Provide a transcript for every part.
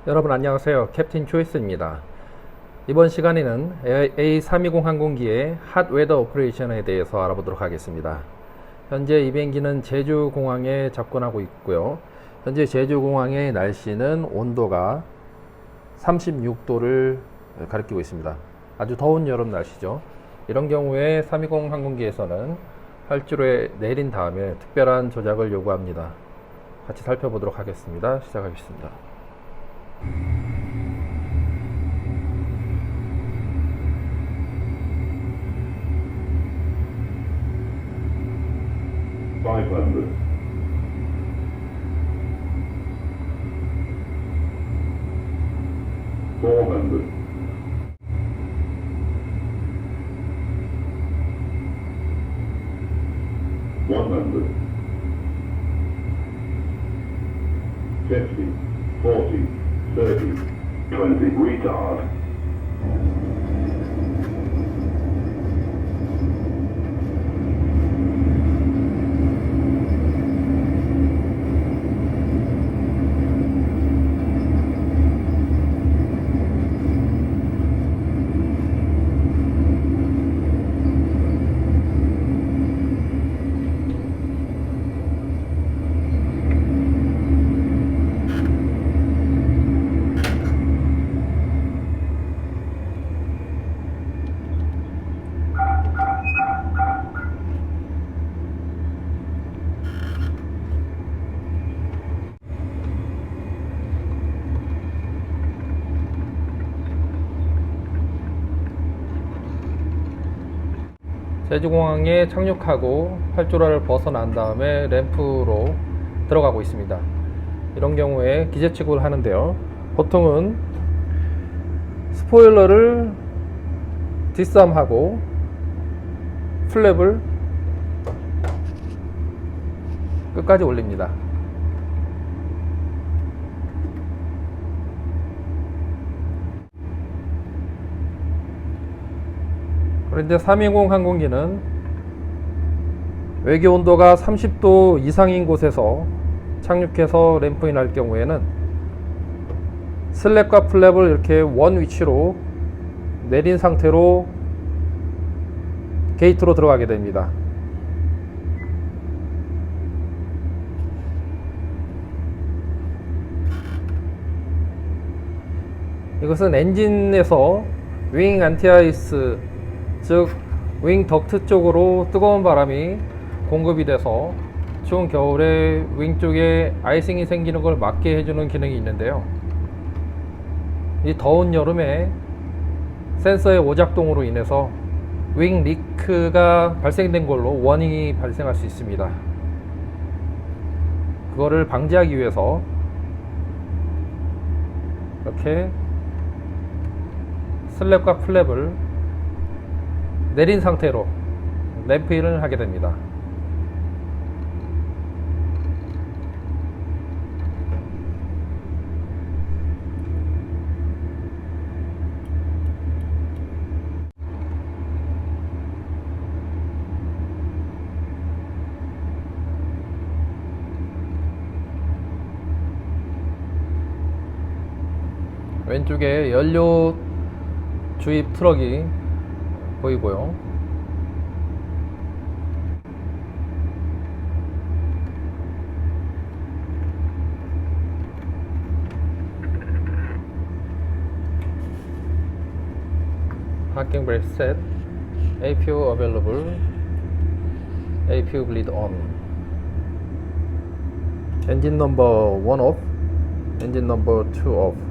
여러분 안녕하세요. 캡틴 초이스입니다. 이번 시간에는 A320 항공기의 핫 웨더 오퍼레이션에 대해서 알아보도록 하겠습니다. 현재 이 비행기는 제주공항에 접근하고 있고요. 현재 제주공항의 날씨는 온도가 36도를 가리키고 있습니다. 아주 더운 여름 날씨죠. 이런 경우에 320 항공기에서는 활주로에 내린 다음에 특별한 조작을 요구합니다. 같이 살펴보도록 하겠습니다. 시작하겠습니다. Five hundred. 400. 100. 50, 40, 30, 20, retard. 제주공항에 착륙하고 활주로를 벗어난 다음에 램프로 들어가고 있습니다. 이런 경우에 기재축을 하는데요. 보통은 스포일러를 뒷삼하고 플랩을 끝까지 올립니다. 그런데 320 항공기는 외계 온도가 30도 이상인 곳에서 착륙해서 램프인 할 경우에는 슬랩과 플랩을 이렇게 원 위치로 내린 상태로 게이트로 들어가게 됩니다. 이것은 엔진에서 윙 안티아이스, 즉 윙 덕트 쪽으로 뜨거운 바람이 공급이 돼서 추운 겨울에 윙 쪽에 아이싱이 생기는 걸 막게 해주는 기능이 있는데요. 이 더운 여름에 센서의 오작동으로 인해서 윙 리크가 발생된 걸로 워닝이 발생할 수 있습니다. 그거를 방지하기 위해서 이렇게 슬랩과 플랩을 내린 상태로 램프인을 하게 됩니다. 왼쪽에 연료 주입 트럭이 보이고요. Parking brake set, APU available, APU bleed on. Engine number 1 off, engine number 2 off.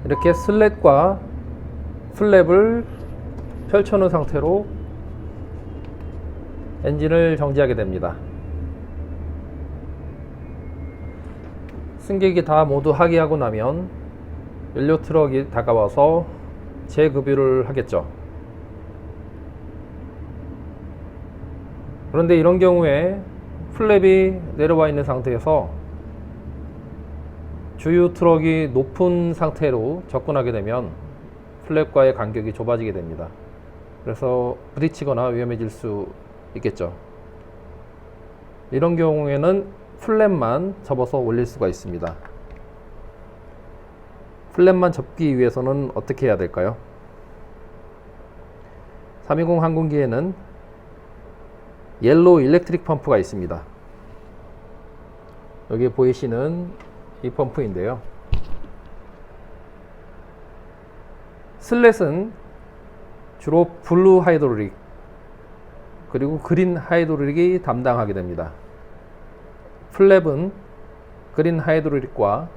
이렇게 슬랫과 플랩을 펼쳐놓은 상태로 엔진을 정지하게 됩니다. 승객이 다 모두 하기하고 나면 연료 트럭이 다가와서 재급유를 하겠죠. 그런데 이런 경우에 플랩이 내려와 있는 상태에서 주유 트럭이 높은 상태로 접근하게 되면 플랩과의 간격이 좁아지게 됩니다. 그래서 부딪히거나 위험해질 수 있겠죠. 이런 경우에는 플랩만 접어서 올릴 수가 있습니다. 플랩만 접기 위해서는 어떻게 해야 될까요? 320 항공기에는 옐로우 일렉트릭 펌프가 있습니다. 여기 보이시는 이 펌프인데요. 슬랫은 주로 블루 하이드롤릭 그리고 그린 하이드롤릭이 담당하게 됩니다. 플랩은 그린 하이드롤릭과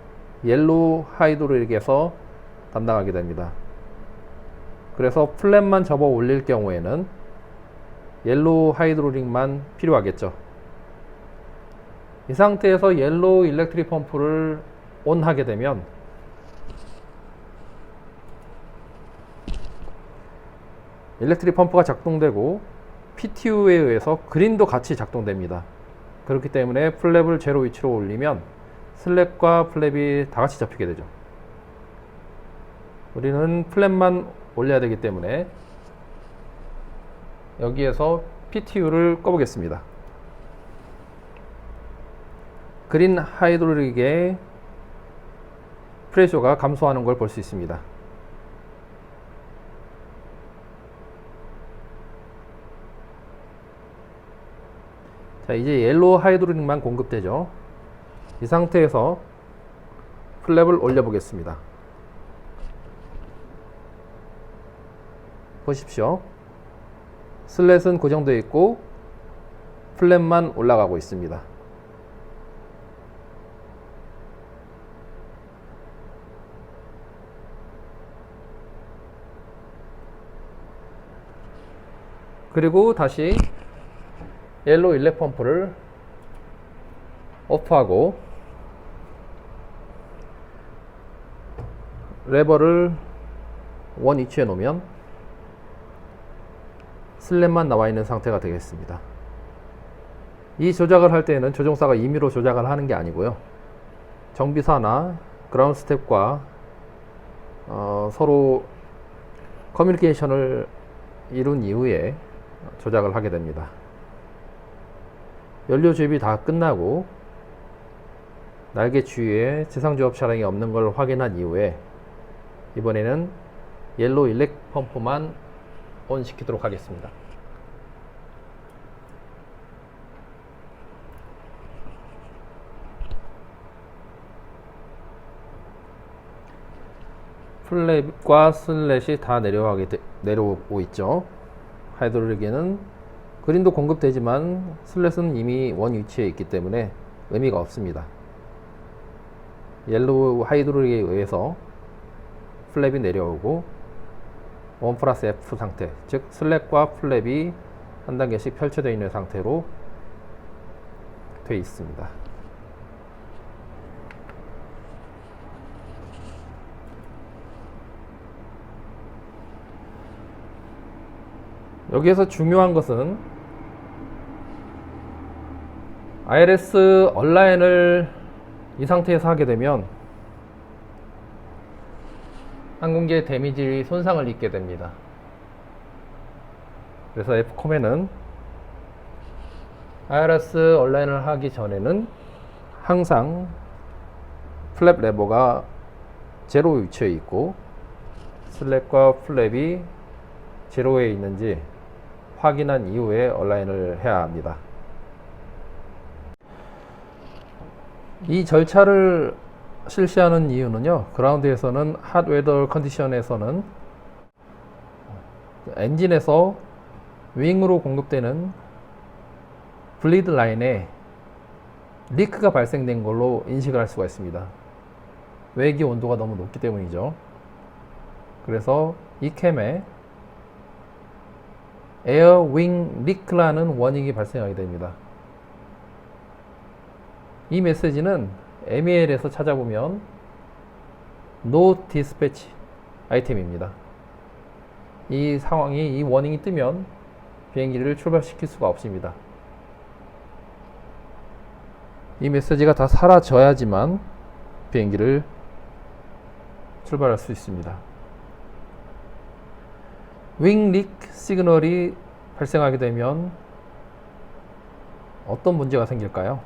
옐로우 하이드롤릭에서 담당하게 됩니다. 그래서 플랩만 접어 올릴 경우에는 옐로우 하이드롤릭만 필요하겠죠. 이 상태에서 옐로우 일렉트릭 펌프를 ON 하게 되면 일렉트릭 펌프가 작동되고 PTU에 의해서 그린도 같이 작동됩니다. 그렇기 때문에 플랩을 제로 위치로 올리면 슬랩과 플랩이 다 같이 잡히게 되죠. 우리는 플랩만 올려야 되기 때문에 여기에서 PTU를 꺼보겠습니다. 그린 하이드롤릭의 프레셔가 감소하는 걸 볼 수 있습니다. 자, 이제 옐로우 하이드롤릭만 공급되죠. 이 상태에서 플랩을 올려 보겠습니다. 보십시오. 슬랫은 고정되어 있고 플랩만 올라가고 있습니다. 그리고 다시 옐로우 일렉 펌프를 오프하고 레버를 원 위치해 놓으면 슬랩만 나와 있는 상태가 되겠습니다. 이 조작을 할 때에는 조종사가 임의로 조작을 하는 게 아니고요. 정비사나 그라운드 스텝과 서로 커뮤니케이션을 이룬 이후에 조작을 하게 됩니다. 연료 주입이 다 끝나고 날개 주위에 지상조업 차량이 없는 걸 확인한 이후에 이번에는 옐로우 일렉 펌프만 ON 시키도록 하겠습니다. 플랩과 슬랫이 다 내려오고 있죠. 하이드롤릭에는 그린도 공급되지만 슬랫은 이미 원 위치에 있기 때문에 의미가 없습니다. 옐로우 하이드롤릭에 의해서 플랩이 내려오고 1+F 상태, 즉 슬랫과 플랩이 한 단계씩 펼쳐져 있는 상태로 되어 있습니다. 여기에서 중요한 것은 ILS 얼라인을 이 상태에서 하게 되면 항공기의 데미지 손상을 입게 됩니다. 그래서 F콤에는 ILS 얼라인을 하기 전에는 항상 플랩 레버가 제로 위치해 있고 슬랩과 플랩이 제로에 있는지 확인한 이후에 얼라인을 해야 합니다. 이 절차를 실시하는 이유는요, 그라운드에서는 핫웨더 컨디션에서는 엔진에서 윙으로 공급되는 블리드 라인에 리크가 발생된 걸로 인식을 할 수가 있습니다. 외기 온도가 너무 높기 때문이죠. 그래서 이 캠에 에어 윙 리크라는 워닝이 발생하게 됩니다. 이 메시지는 MEL에서 찾아보면 No Dispatch 아이템입니다. 이 상황이, 이 워닝이 뜨면 비행기를 출발시킬 수가 없습니다. 이 메시지가 다 사라져야지만 비행기를 출발할 수 있습니다. 윙 릭 시그널이 발생하게 되면 어떤 문제가 생길까요?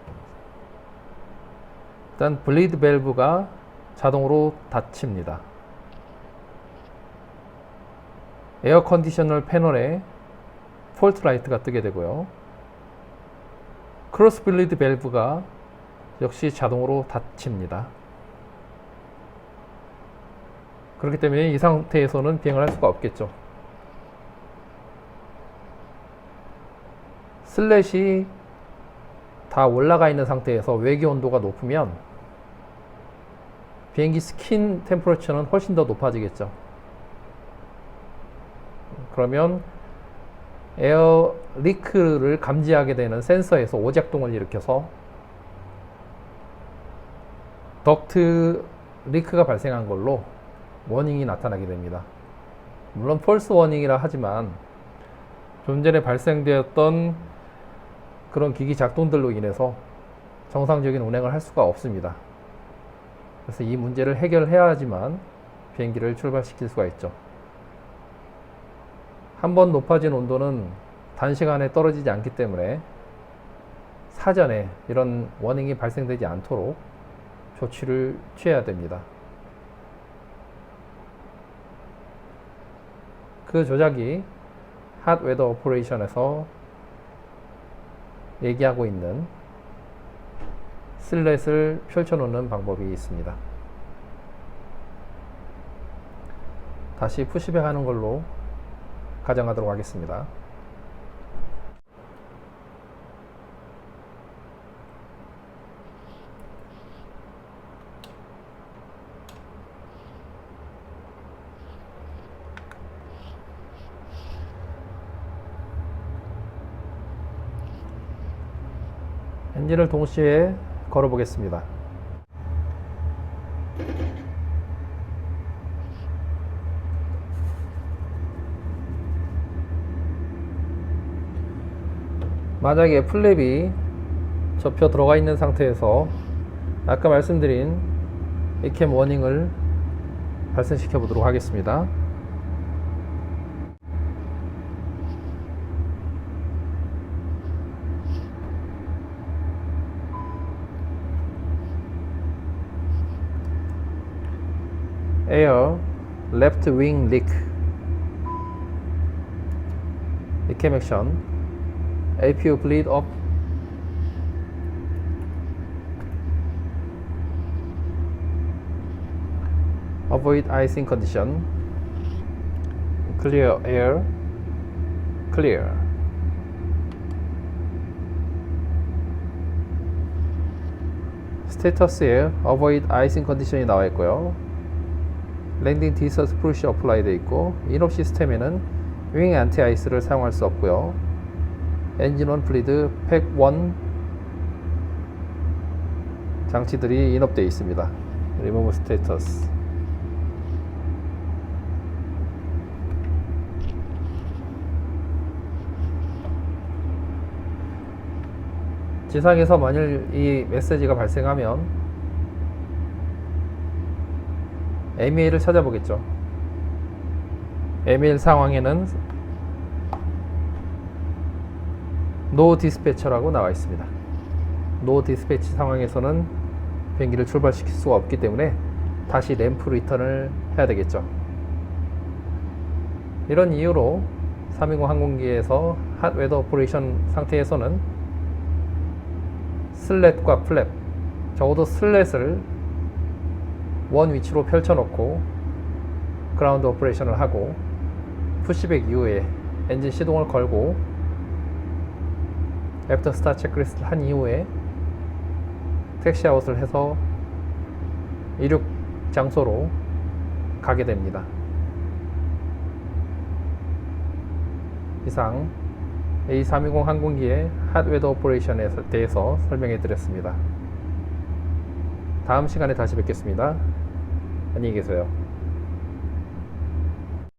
일단 블리드 밸브가 자동으로 닫힙니다. 에어 컨디셔널 패널에 폴트 라이트가 뜨게 되고요. 크로스 블리드 밸브가 역시 자동으로 닫힙니다. 그렇기 때문에 이 상태에서는 비행을 할 수가 없겠죠. 슬랫이 다 올라가 있는 상태에서 외기 온도가 높으면 비행기 스킨 템퍼러처는 훨씬 더 높아지겠죠. 그러면 에어 리크를 감지하게 되는 센서에서 오작동을 일으켜서 덕트 리크가 발생한 걸로 워닝이 나타나게 됩니다. 물론 펄스 워닝이라 하지만 좀 전에 발생되었던 그런 기기 작동들로 인해서 정상적인 운행을 할 수가 없습니다. 그래서 이 문제를 해결해야 하지만 비행기를 출발시킬 수가 있죠. 한번 높아진 온도는 단시간에 떨어지지 않기 때문에 사전에 이런 워닝이 발생되지 않도록 조치를 취해야 됩니다. 그 조작이 핫 웨더 오퍼레이션에서 얘기하고 있는 슬랫을 펼쳐놓는 방법이 있습니다. 다시 푸시백 하는 걸로 가정하도록 하겠습니다. 엔진을 동시에 걸어 보겠습니다. 만약에 플랩이 접혀 들어가 있는 상태에서 아까 말씀드린 에캠 워닝을 발생시켜 보도록 하겠습니다. Air left wing leak 에캠 액션 APU bleed up avoid icing condition clear air clear 스테이터스에 avoid icing condition이 나와 있고요. 랜딩 디서스 프루시 어플라이 되어 있고 인업 시스템에는 윙 안티 아이스를 사용할 수 없고요. 엔진 원 블리드 팩 1 장치들이 인업되어 있습니다. 리무브 스테이터스 지상에서 만일 이 메시지가 발생하면 MEA를 찾아보겠죠. MEA 상황에는 No Dispatch라고 나와 있습니다. No Dispatch 상황에서는 비행기를 출발시킬 수가 없기 때문에 다시 램프 리턴을 해야 되겠죠. 이런 이유로 320 항공기에서 핫 웨더 오퍼레이션 상태에서는 슬랫과 플랩, 적어도 슬랫을 원 위치로 펼쳐놓고 그라운드 오퍼레이션을 하고 푸시백 이후에 엔진 시동을 걸고 애프터 스타트 체크리스트를 한 이후에 택시 아웃을 해서 이륙 장소로 가게 됩니다. 이상 A320 항공기의 핫 웨더 오퍼레이션에 대해서 설명해 드렸습니다. 다음 시간에 다시 뵙겠습니다. 안녕히 계세요.